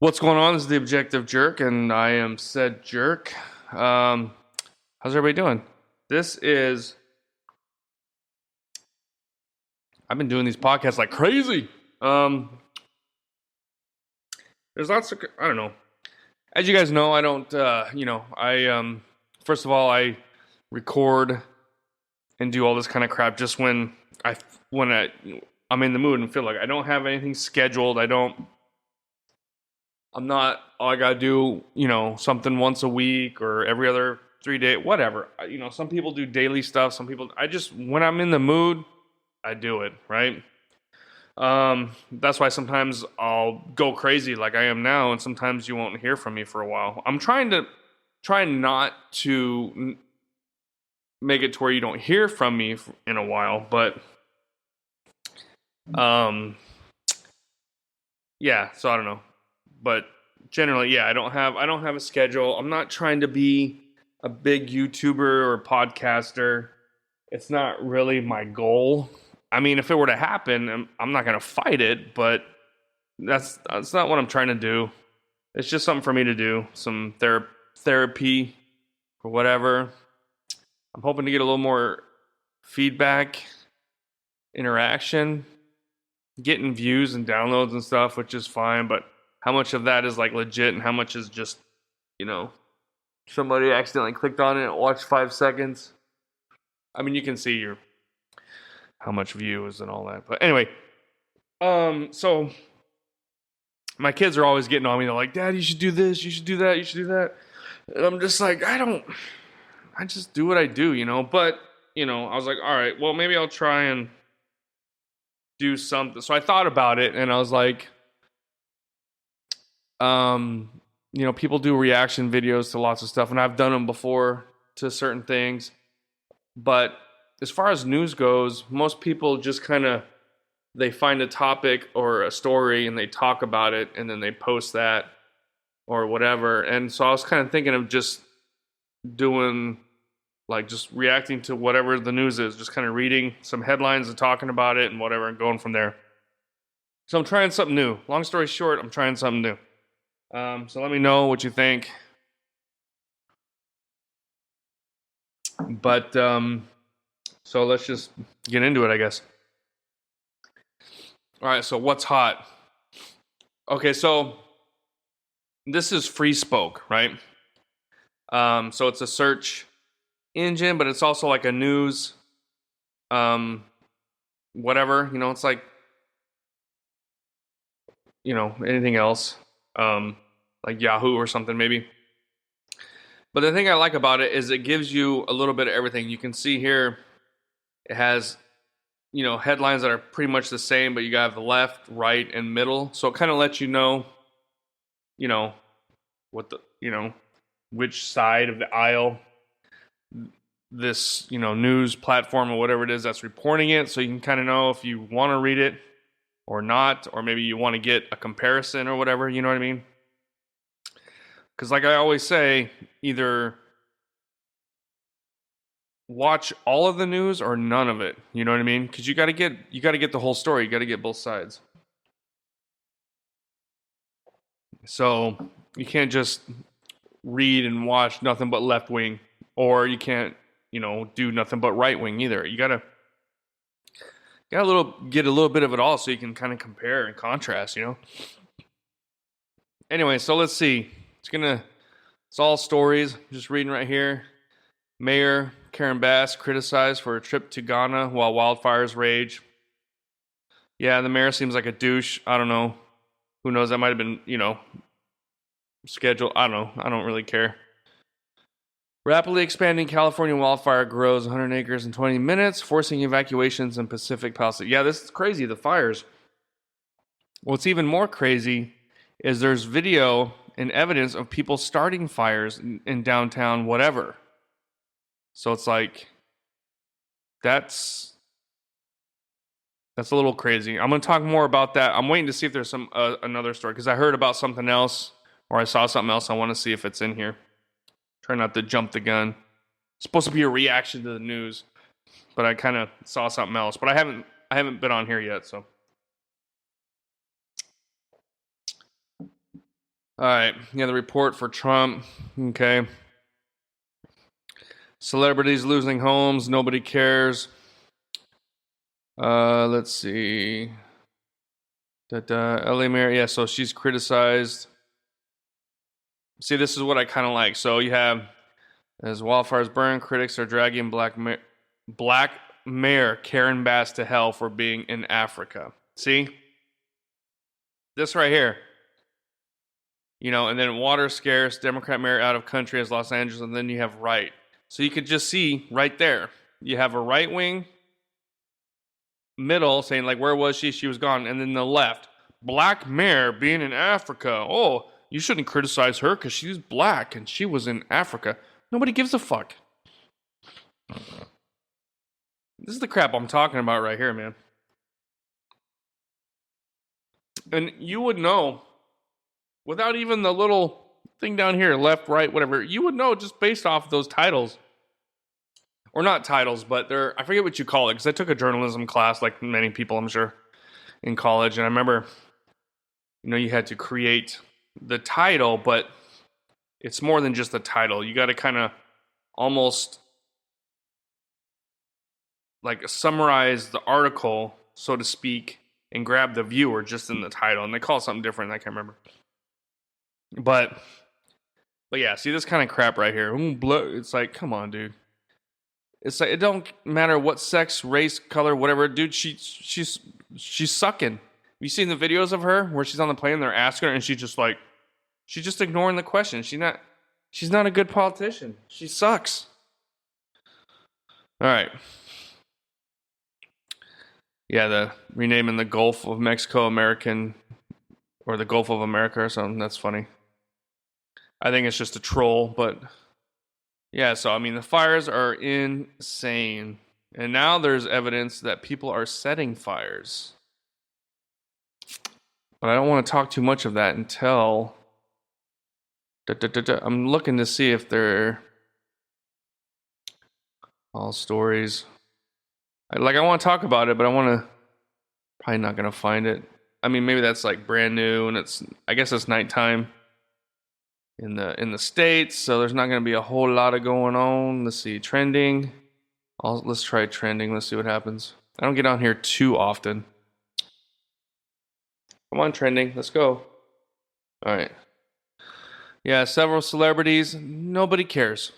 What's going on? This is the Objective Jerk, and I am said jerk. How's everybody doing? This is. I've been doing these podcasts like crazy. There's lots of. I don't know. As you guys know, I don't. First of all, I record and do all this kind of crap just when I'm in the mood and feel like I don't have anything scheduled. I'm not, I gotta do, something once a week or every other 3 day, whatever. Some people do daily stuff. Some people, when I'm in the mood, I do it, right? That's why sometimes I'll go crazy like I am now, and sometimes you won't hear from me for a while. I'm trying not to make it to where you don't hear from me in a while, but, yeah, so I don't know. But generally, yeah, I don't have a schedule. I'm not trying to be a big YouTuber or podcaster. It's not really my goal. I mean, if it were to happen, I'm not going to fight it, but that's not what I'm trying to do. It's just something for me to do, some therapy or whatever. I'm hoping to get a little more feedback, interaction, getting views and downloads and stuff, which is fine, but how much of that is like legit and how much is just, somebody accidentally clicked on it and watched 5 seconds. I mean, you can see how much views and all that. But anyway, so my kids are always getting on me. They're like, Dad, you should do this, you should do that, you should do that. And I'm just like, I just do what I do, But, I was like, all right, well, maybe I'll try and do something. So I thought about it and I was like, people do reaction videos to lots of stuff, and I've done them before to certain things. But as far as news goes, most people just they find a topic or a story and they talk about it and then they post that or whatever. And so I was kind of thinking of just doing, like, just reacting to whatever the news is, just kind of reading some headlines and talking about it and whatever and going from there. So I'm trying something new. Long story short, I'm trying something new. So let me know what you think. But, so let's just get into it, I guess. All right, so what's hot? Okay, so this is Free Spoke, right? So it's a search engine, but it's also like a news, whatever, it's like, anything else. Like Yahoo or something maybe. But the thing I like about it is it gives you a little bit of everything. You can see here it has, headlines that are pretty much the same, but you got the left, right, and middle. So it kind of lets you know, what which side of the aisle this, news platform or whatever it is that's reporting it. So you can kind of know if you want to read it or not, or maybe you want to get a comparison or whatever, you know what I mean? Because like I always say, either watch all of the news or none of it. You know what I mean? Because you got to get the whole story. You got to get both sides. So you can't just read and watch nothing but left wing, or you can't, do nothing but right wing either. You gotta get a little bit of it all, so you can kind of compare and contrast. Anyway, so let's see. It's all stories. Just reading right here. Mayor Karen Bass criticized for a trip to Ghana while wildfires rage. Yeah, the mayor seems like a douche. I don't know. Who knows? That might have been, scheduled. I don't know. I don't really care. Rapidly expanding California wildfire grows 100 acres in 20 minutes, forcing evacuations in Pacific Palisades. Yeah, this is crazy, the fires. What's even more crazy is there's video and evidence of people starting fires in downtown whatever. So it's like, that's a little crazy. I'm going to talk more about that. I'm waiting to see if there's some another story, because I heard about something else, or I saw something else. I want to see if it's in here. Try not to jump the gun. It's supposed to be a reaction to the news, but I kind of saw something else. But I haven't been on here yet, so. All right. Yeah, the report for Trump. Okay. Celebrities losing homes. Nobody cares. Let's see. Ellie Mary. Yeah, so she's criticized. See, this is what I kind of like. So you have, as wildfires burn, critics are dragging Black Mayor Karen Bass to hell for being in Africa. See? This right here. And then water scarce, Democrat mayor out of country as Los Angeles, and then you have right. So you could just see right there. You have a right wing middle saying, like, where was she? She was gone. And then the left, black mayor being in Africa. Oh, you shouldn't criticize her because she's black and she was in Africa. Nobody gives a fuck. This is the crap I'm talking about right here, man. And you would know, without even the little thing down here, left, right, whatever, you would know just based off those titles. Or not titles, but they're, I forget what you call it, because I took a journalism class, like many people, I'm sure, in college. And I remember, you had to create the title, but it's more than just the title. You got to kind of almost like summarize the article, so to speak, and grab the viewer just in the title. And they call it something different, I can't remember. But yeah, see this kind of crap right here. It's like, come on, dude. It's like, it don't matter what sex, race, color, whatever, dude. She's sucking. You seen the videos of her where she's on the plane? They're asking her, and she's just ignoring the question. She's not a good politician. She sucks. All right. Yeah, the renaming the Gulf of Mexico American, or the Gulf of America or something. That's funny. I think it's just a troll, but yeah, so the fires are insane. And now there's evidence that people are setting fires. But I don't want to talk too much of that until I'm looking to see if they're all stories. I want to talk about it, but probably not going to find it. Maybe that's like brand new, and I guess it's nighttime in the States, so there's not going to be a whole lot of going on. Let's see, trending. Let's try trending. Let's see what happens. I don't get on here too often. Come on, trending. Let's go. All right. Yeah, several celebrities. Nobody cares.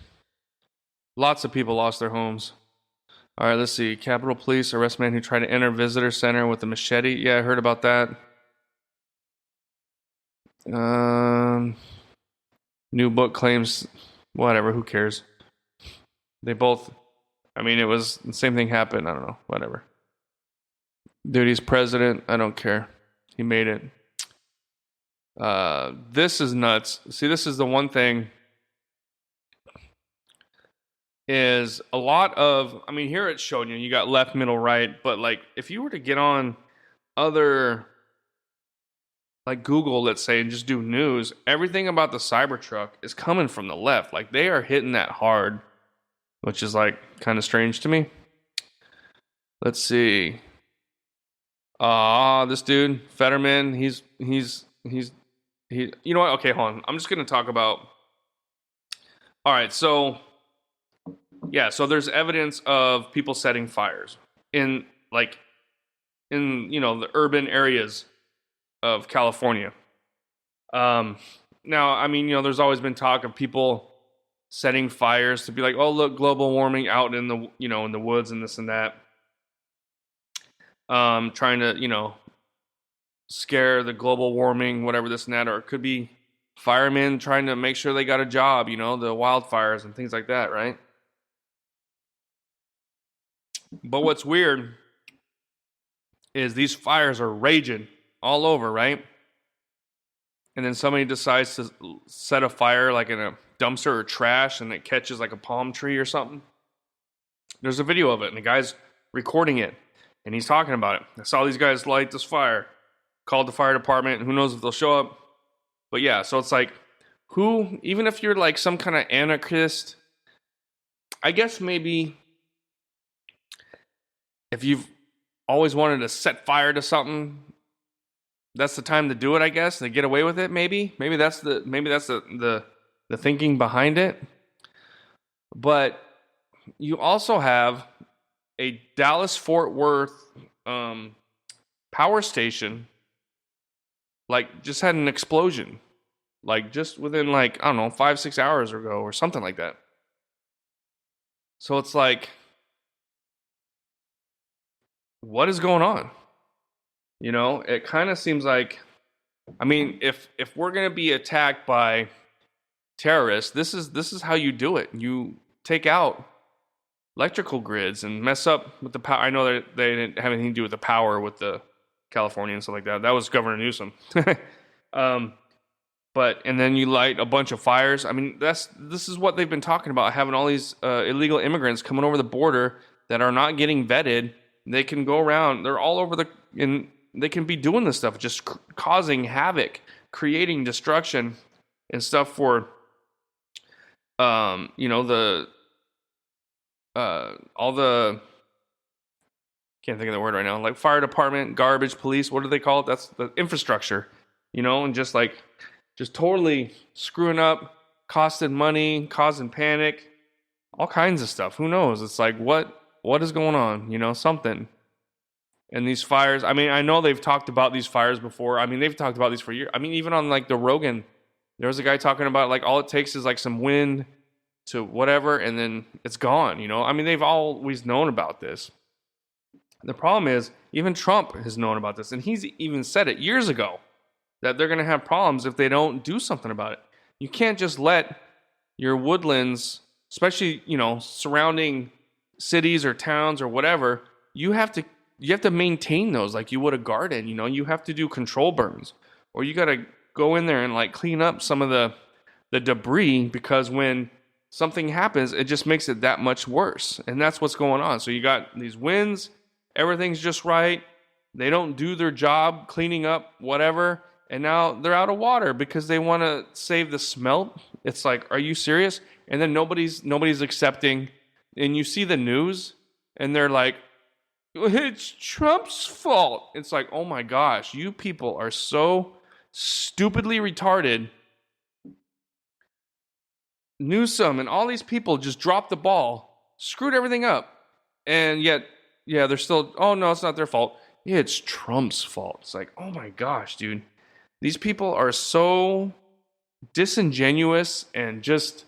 Lots of people lost their homes. All right, let's see. Capitol Police arrest man who tried to enter visitor center with a machete. Yeah, I heard about that. New book claims, whatever, who cares? They both, it was the same thing happened. I don't know, whatever. Dude, he's president. I don't care. He made it. This is nuts. See, this is the one thing is a lot of, here it's showing you got left, middle, right, but like if you were to get on other, like Google, let's say, and just do news, everything about the Cybertruck is coming from the left. Like they are hitting that hard, which is like kind of strange to me. Let's see. This dude, Fetterman, he's you know what? Okay, hold on. I'm just going to talk about, all right, so yeah, so there's evidence of people setting fires in the urban areas of California. Now, there's always been talk of people setting fires to be like, oh, look, global warming out in the, in the woods and this and that. Trying to, scare the global warming, whatever this and that, or it could be firemen trying to make sure they got a job, the wildfires and things like that, right? But what's weird is these fires are raging all over, right? And then somebody decides to set a fire like in a dumpster or trash and it catches like a palm tree or something. There's a video of it and the guy's recording it and he's talking about it. I saw these guys light this fire, called the fire department, who knows if they'll show up. But yeah, so it's like, even if you're like some kind of anarchist, I guess maybe if you've always wanted to set fire to something, that's the time to do it, I guess. They get away with it, maybe. Maybe that's the thinking behind it. But you also have a Dallas Fort Worth power station like just had an explosion. Like just within like, I don't know, 5-6 hours ago or something like that. So it's like, what is going on? You know, it kind of seems like, I mean, if we're gonna be attacked by terrorists, this is how you do it. You take out electrical grids and mess up with the power. I know that they didn't have anything to do with the power with the California and stuff like that. That was Governor Newsom. But and then you light a bunch of fires. I mean, this is what they've been talking about, having all these illegal immigrants coming over the border that are not getting vetted. They can go around. They're all over and they can be doing this stuff, just causing havoc, creating destruction and stuff for, you know, all the, can't think of the word right now, like fire department, garbage, police, what do they call it? That's the infrastructure, you know, and just totally screwing up, costing money, causing panic, all kinds of stuff. Who knows? It's like, what is going on? You know, something. And these fires, I mean, I know they've talked about these fires before. I mean, they've talked about these for years. I mean, even on like the Rogan, there was a guy talking about like all it takes is like some wind to whatever, and then it's gone, you know? I mean, they've always known about this. The problem is, even Trump has known about this, and he's even said it years ago, that they're going to have problems if they don't do something about it. You can't just let your woodlands, especially, you know, surrounding cities or towns or whatever, you have to maintain those like you would a garden, you know? You have to do control burns, or you got to go in there and like clean up some of the debris, because when something happens, it just makes it that much worse. And that's what's going on. So you got these winds, everything's just right. They don't do their job cleaning up whatever. And now they're out of water because they want to save the smelt. It's like, are you serious? And then nobody's accepting. And you see the news and they're like, it's Trump's fault. It's like, oh my gosh, you people are so stupidly retarded. Newsom and all these people just dropped the ball, screwed everything up. And yet, yeah, they're still, oh no, it's not their fault. Yeah, it's Trump's fault. It's like, oh my gosh, dude. These people are so disingenuous and just,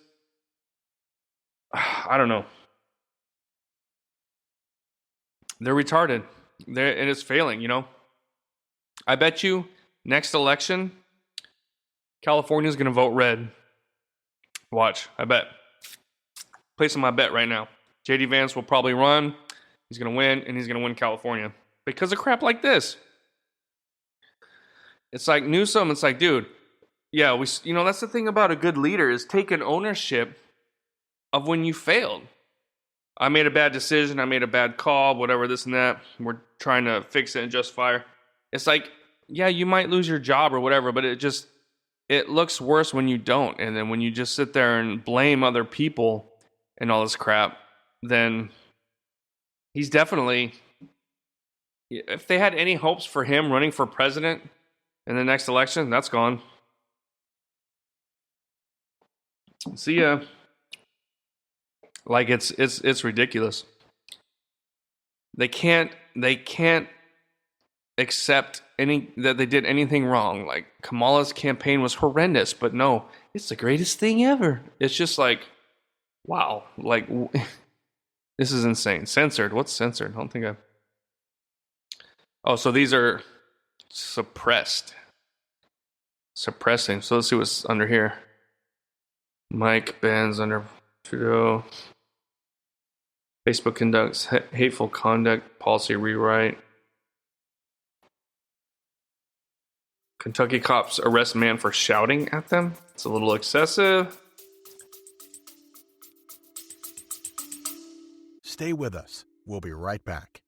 I don't know. They're retarded. And it's failing, you know. I bet you next election, California's going to vote red. Watch, I bet. Placing my bet right now. J.D. Vance will probably run. He's going to win, and he's going to win California. Because of crap like this. It's like Newsom, it's like, dude, yeah, you know, that's the thing about a good leader is taking ownership of when you failed. I made a bad decision, I made a bad call, whatever, this and that. We're trying to fix it and justify. It's like, yeah, you might lose your job or whatever, but it looks worse when you don't. And then when you just sit there and blame other people and all this crap, then he's definitely, if they had any hopes for him running for president in the next election, that's gone. See ya. Like it's ridiculous. They can't accept that they did anything wrong. Like Kamala's campaign was horrendous, but no, it's the greatest thing ever. It's just like, wow, like this is insane. Censored. What's censored? I don't think Oh, so these are suppressing. So let's see what's under here. Mike bans under Trudeau. Facebook conducts hateful conduct policy rewrite. Kentucky cops arrest man for shouting at them. It's a little excessive. Stay with us. We'll be right back.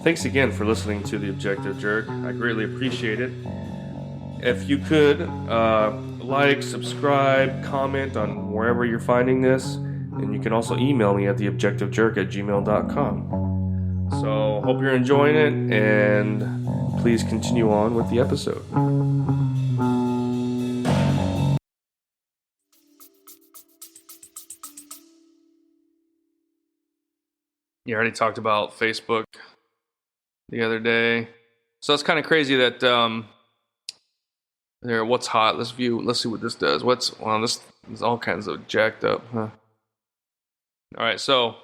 Thanks again for listening to The Objective Jerk. I greatly appreciate it. If you could like, subscribe, comment on wherever you're finding this, and you can also email me at theobjectivejerk@gmail.com. So hope you're enjoying it, and please please continue on with the episode. You already talked about Facebook the other day. So it's kind of crazy that there. What's hot? Let's see what this does. This is all kinds of jacked up, huh? All right, so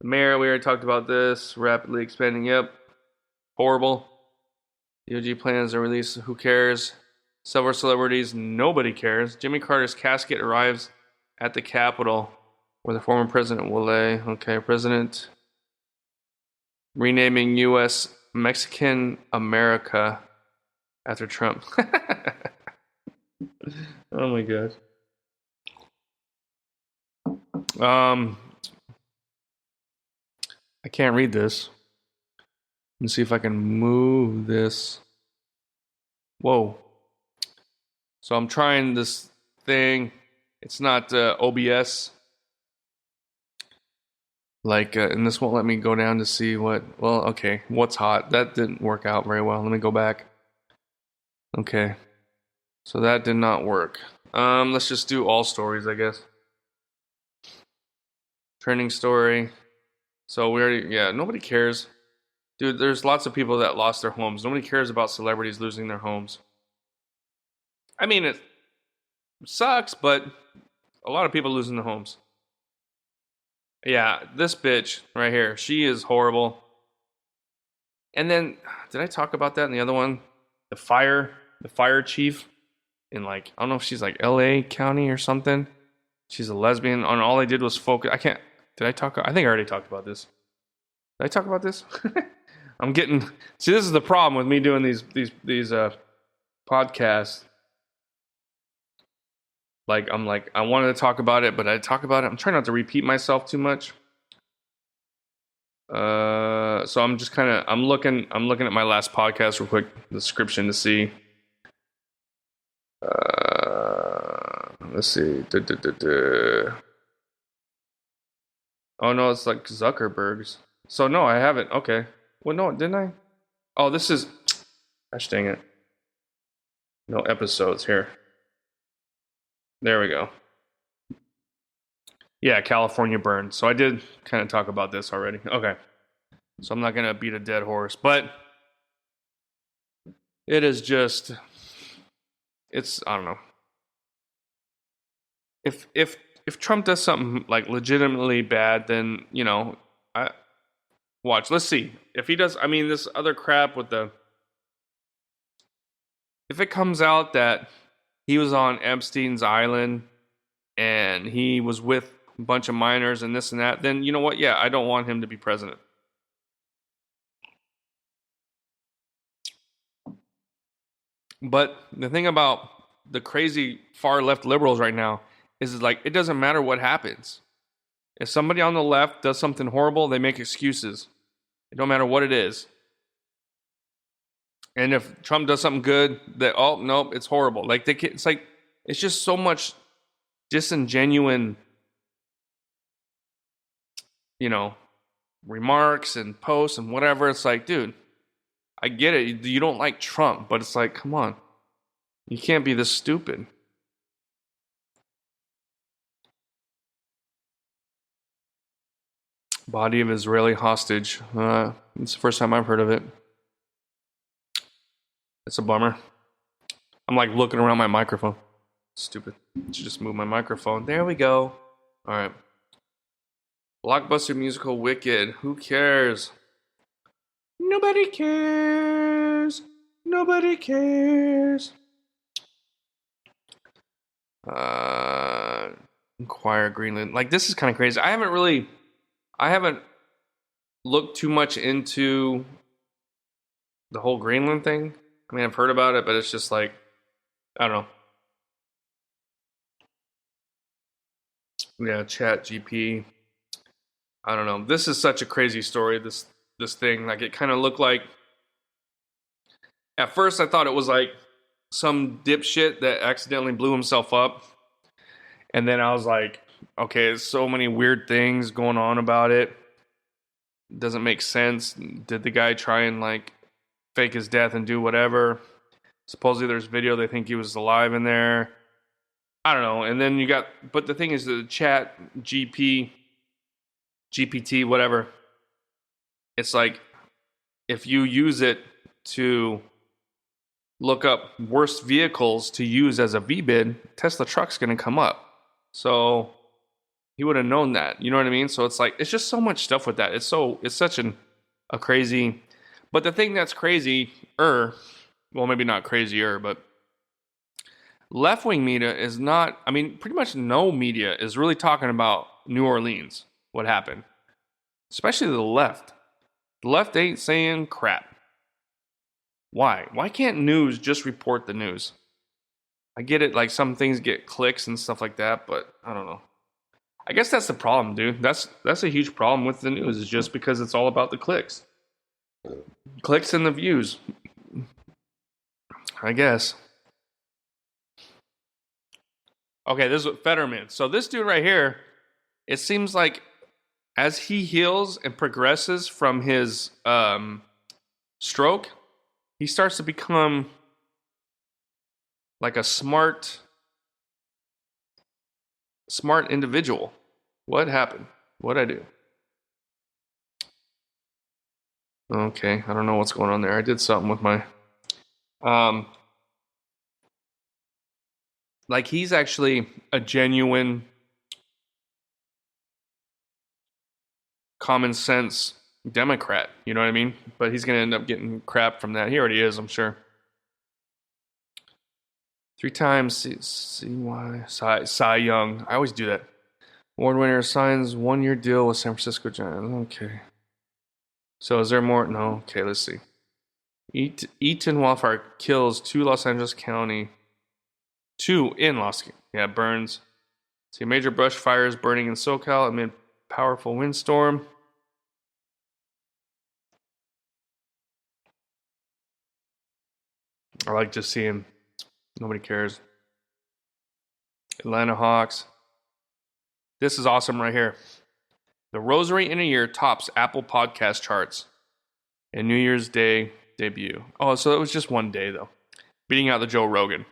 the mayor, we already talked about this. Rapidly expanding. Yep, horrible. DOJ plans to release. Who cares? Several celebrities. Nobody cares. Jimmy Carter's casket arrives at the Capitol, where the former president will lay. Okay, president renaming U.S. Mexican America after Trump. Oh my god. I can't read this. Let me see if I can move this. Whoa. So I'm trying this thing. It's not OBS. And this won't let me go down to see what's hot. That didn't work out very well. Let me go back. Okay. So that did not work. Let's just do all stories, I guess. Trending story. So nobody cares. Dude, there's lots of people that lost their homes. Nobody cares about celebrities losing their homes. I mean, it sucks, but a lot of people losing their homes. Yeah, this bitch right here, she is horrible. And then, did I talk about that in the other one? The fire chief in I don't know if she's LA County or something. She's a lesbian. And all I did was focus. I think I already talked about this. Did I talk about this? See, this is the problem with me doing these podcasts. I wanted to talk about it, but I talk about it. I'm trying not to repeat myself too much. So I'm just I'm looking at my last podcast real quick, the description to see. Let's see. Oh no, it's Zuckerberg's. So no, I haven't. Okay. Well, no, didn't I? Oh, this is. Gosh dang it. No episodes here. There we go. Yeah, California burn. So I did kind of talk about this already. Okay. So I'm not going to beat a dead horse, but it is just, I don't know. If Trump does something legitimately bad, then, watch. Let's see. If he does, this other crap with if it comes out that he was on Epstein's island and he was with a bunch of minors and this and that, then you know what? Yeah, I don't want him to be president. But the thing about the crazy far left liberals right now is it doesn't matter what happens. If somebody on the left does something horrible, they make excuses. It don't matter what it is. And if Trump does something good, nope, it's horrible. It's just so much disingenuine, remarks and posts and whatever. It's dude, I get it. You don't like Trump, but it's come on. You can't be this stupid. Body of Israeli hostage. It's the first time I've heard of it. It's a bummer. I'm looking around my microphone. Stupid. I should just move my microphone. There we go. All right. Blockbuster musical Wicked. Who cares? Nobody cares. Nobody cares. Inquire Greenland. This is kind of crazy. I haven't looked too much into the whole Greenland thing. I've heard about it, but it's just I don't know. Yeah, Chat GP. I don't know. This is such a crazy story, this thing. It kind of looked at first I thought it was some dipshit that accidentally blew himself up. And then I was okay, there's so many weird things going on about it. Doesn't make sense. Did the guy try and fake his death and do whatever. Supposedly there's video they think he was alive in there. I don't know. And then you got, but the thing is the chat, GPT, whatever. It's like if you use it to look up worst vehicles to use as a VBID, Tesla truck's going to come up. So he would have known that. You know what I mean? So it's like, it's just so much stuff with that. It's such a crazy, but the thing that's crazy, well, maybe not crazier, but left-wing media is not, I mean, pretty much no media is really talking about New Orleans, what happened. Especially the left. The left ain't saying crap. Why? Why can't news just report the news? I get it, like some things get clicks and stuff like that, but I don't know. I guess that's the problem, dude. That's a huge problem with the news, is just because it's all about the clicks. Clicks and the views. I guess. Okay, this is Fetterman. So this dude right here, it seems like as he heals and progresses from his stroke, he starts to become like a smart individual. What happened? What'd I do? Okay, I don't know what's going on there. I did something with my like he's actually a genuine common sense Democrat, you know what I mean? But he's going to end up getting crap from that. He already is, I'm sure. 3 times Cy Young. I always do that. Award winner signs 1-year deal with San Francisco Giants. Okay. So is there more? No. Okay, let's see. Eaton wildfire kills 2 Los Angeles County. 2 in Los Angeles. Yeah, burns. See, major brush fires burning in SoCal amid powerful windstorm. I like just seeing nobody cares. Atlanta Hawks. This is awesome right here. The Rosary in a Year tops Apple Podcast charts and New Year's Day debut. Oh, so it was just one day though. Beating out the Joe Rogan.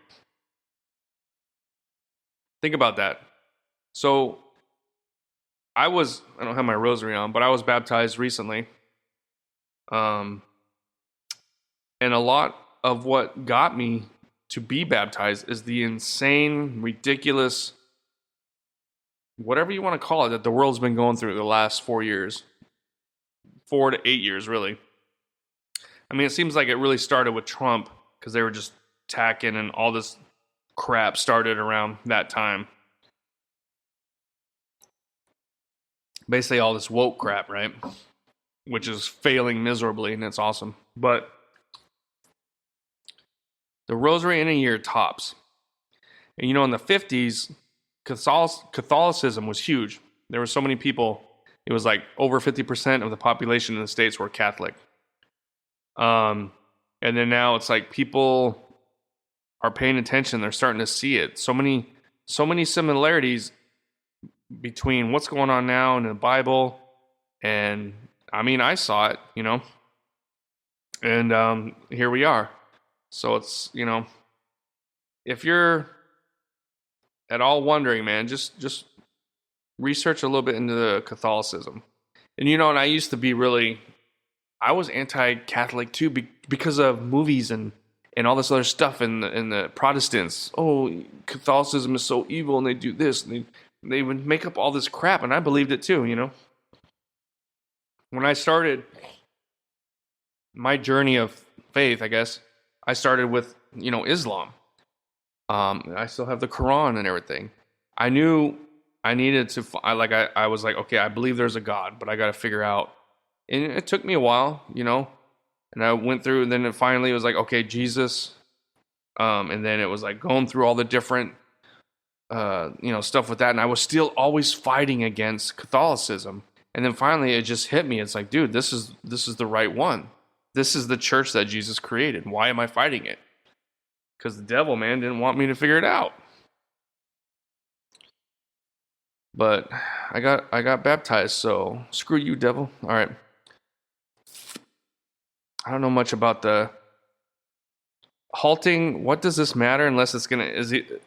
Think about that. So I don't have my rosary on, but I was baptized recently. And a lot of what got me to be baptized is the insane, ridiculous, whatever you want to call it, that the world's been going through the last 4 years. 4 to 8 years, really. I mean, it seems like it really started with Trump because they were just attacking and all this crap started around that time. Basically all this woke crap, right? Which is failing miserably, and it's awesome. But the Rosary in a Year tops. And you know, in the 50s, Catholicism was huge. There were so many people. It was like over 50% of the population in the States were Catholic. And then now it's like people are paying attention. They're starting to see it. So many similarities between what's going on now in the Bible. And I mean, I saw it, you know, and here we are. So it's, you know, if you're at all wondering, man, just research a little bit into the Catholicism. And, you know, and I used to be I was anti-Catholic too because of movies and all this other stuff and the Protestants. Oh, Catholicism is so evil and they do this. And they would make up all this crap, and I believed it too, you know. When I started my journey of faith, I guess, I started with, you know, Islam. I still have the Quran and everything. I knew I needed to, I was like, okay, I believe there's a God, but I got to figure out. And it took me a while, you know, and I went through, and then it finally was like, okay, Jesus. And then it was like going through all the different, you know, stuff with that. And I was still always fighting against Catholicism. And then finally it just hit me. It's like, dude, this is the right one. This is the church that Jesus created. Why am I fighting it? Because the devil, man, didn't want me to figure it out. But I got baptized, so screw you, devil. All right. I don't know much about the halting. What does this matter unless it's gonna?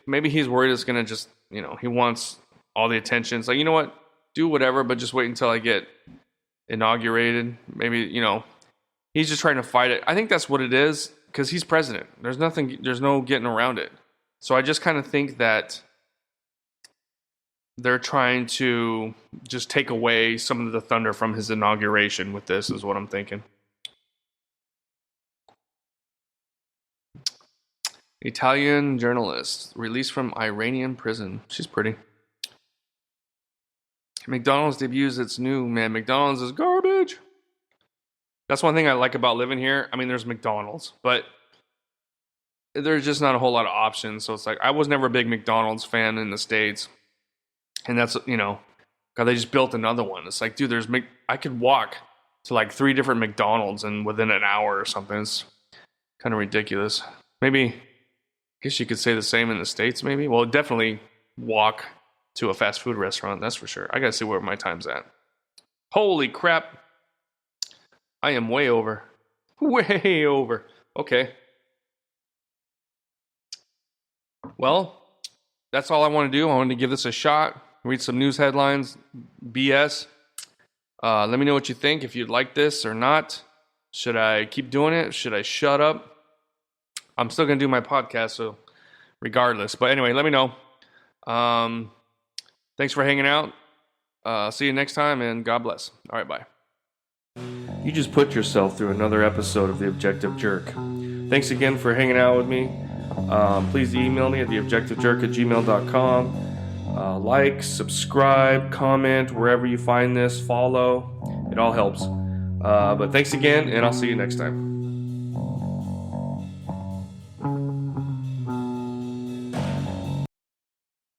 Maybe he's worried it's gonna just, he wants all the attention. It's like, you know what? Do whatever, but just wait until I get inaugurated. Maybe, he's just trying to fight it. I think that's what it is, because he's president. There's no getting around it. So I just kind of think that they're trying to just take away some of the thunder from his inauguration with this, is what I'm thinking. Italian journalist released from Iranian prison. She's pretty. McDonald's debuts its new, McDonald's is garbage. That's one thing I like about living here. I mean, there's McDonald's, but there's just not a whole lot of options. So it's like, I was never a big McDonald's fan in the States. And that's, God, they just built another one. It's like, dude, I could walk to like 3 different McDonald's and within an hour or something. It's kind of ridiculous. Maybe, I guess you could say the same in the States, maybe. Well, definitely walk to a fast food restaurant, that's for sure. I gotta see where my time's at. Holy crap. I am way over. Way over. Okay. Well, that's all I want to do. I wanted to give this a shot. Read some news headlines. BS. Let me know what you think, if you'd like this or not. Should I keep doing it? Should I shut up? I'm still going to do my podcast, so regardless. But anyway, let me know. Thanks for hanging out. See you next time, and God bless. All right, bye. You just put yourself through another episode of The Objective Jerk. Thanks again for hanging out with me. Please email me at theobjectivejerk@gmail.com. Like, subscribe, comment, wherever you find this, follow. It all helps. But thanks again, and I'll see you next time.